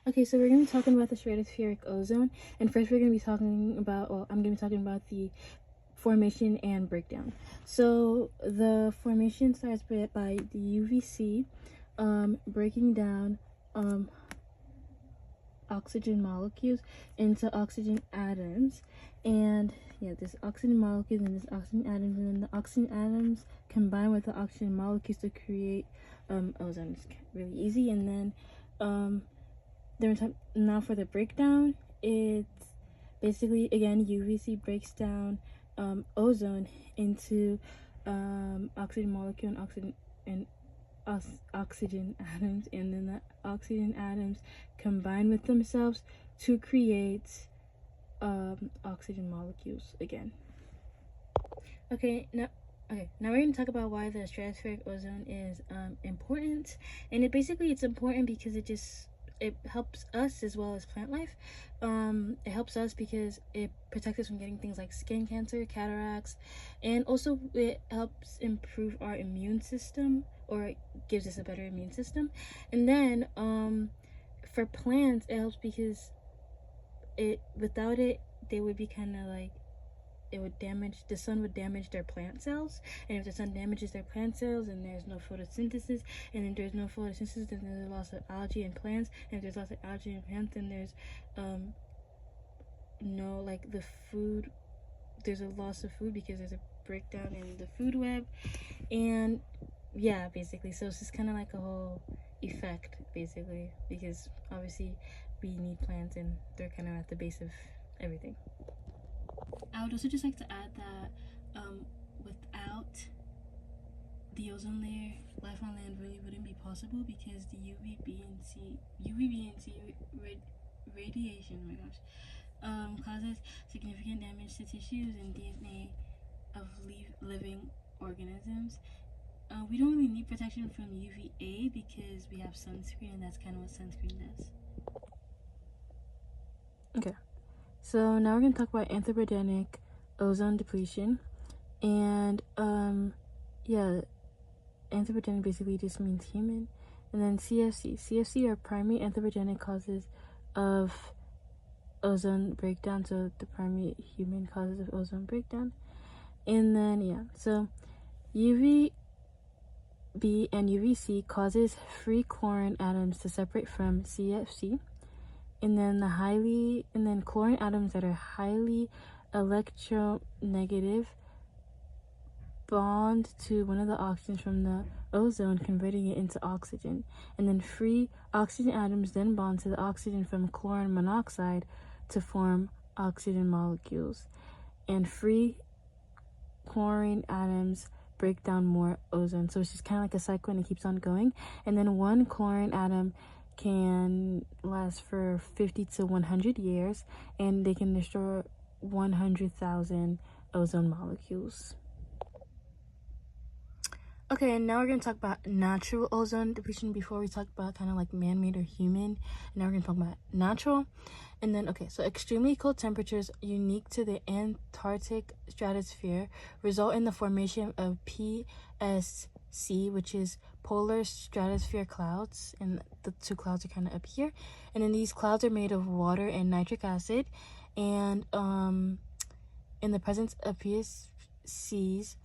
Okay, so we're going to be talking about the stratospheric ozone, and first we're going to be talking about, I'm going to be talking about the formation and breakdown. So the formation starts by the UVC breaking down oxygen molecules into oxygen atoms, and this oxygen molecules and this oxygen atoms, and then the oxygen atoms combine with the oxygen molecules to create ozone. It's really easy. And then now for the breakdown, it's basically, again, UVC breaks down ozone into oxygen molecule and oxygen atoms, and then the oxygen atoms combine with themselves to create oxygen molecules again. Now we're going to talk about why the stratospheric ozone is important. And it's important because it helps us as well as plant life. It helps us because it protects us from getting things like skin cancer, cataracts, and also it helps improve our immune system, or it gives us a better immune system. And then for plants, it helps because without it, they would be kind of like, the sun would damage their plant cells, and if the sun damages their plant cells, then there's no photosynthesis, and if there's no photosynthesis, then there's a loss of algae in plants, and if there's loss of algae in plants, then there's there's a loss of food because there's a breakdown in the food web. And basically, so it's just kind of like a whole effect, basically, because obviously we need plants and they're kind of at the base of everything. I would also just like to add that without the ozone layer, life on land really wouldn't be possible, because the UVB and C radiation, causes significant damage to tissues and DNA of living organisms. We don't really need protection from UVA because we have sunscreen, and that's kind of what sunscreen does. Okay. So now we're going to talk about anthropogenic ozone depletion. And anthropogenic basically just means human. And then CFC are primary anthropogenic causes of ozone breakdown, so the primary human causes of ozone breakdown. And then so UVB and UVC causes free chlorine atoms to separate from CFC. And then chlorine atoms that are highly electronegative bond to one of the oxygens from the ozone, converting it into oxygen. And then free oxygen atoms then bond to the oxygen from chlorine monoxide to form oxygen molecules. And free chlorine atoms break down more ozone. So it's just kind of like a cycle, and it keeps on going. And then one chlorine atom can last for 50 to 100 years, and they can destroy 100,000 ozone molecules. Okay, and now we're going to talk about natural ozone depletion before we talk about kind of like man-made or human. And now we're going to talk about natural. And then, so extremely cold temperatures unique to the Antarctic stratosphere result in the formation of PSC, which is polar stratosphere clouds, and the two clouds are kind of up here. And then these clouds are made of water and nitric acid, and in the presence of PSCs,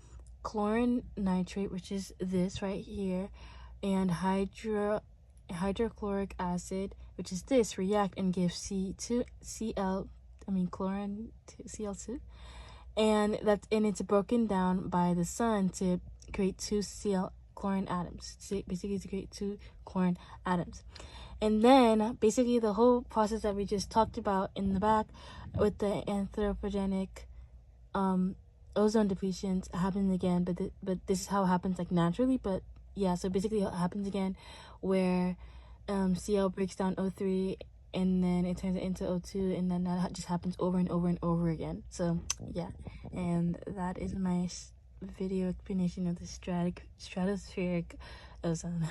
chlorine nitrate, which is this right here, and hydrochloric acid, which is this, react and give chlorine to Cl2, and it's broken down by the sun to create two chlorine atoms, basically to create two chlorine atoms. And then basically the whole process that we just talked about in the back with the anthropogenic ozone depletions happens again, but this is how it happens, like, naturally. But so basically it happens again where Cl breaks down O3, and then it turns it into O2, and then that just happens over and over and over again. So and that is my video explanation of the stratospheric ozone.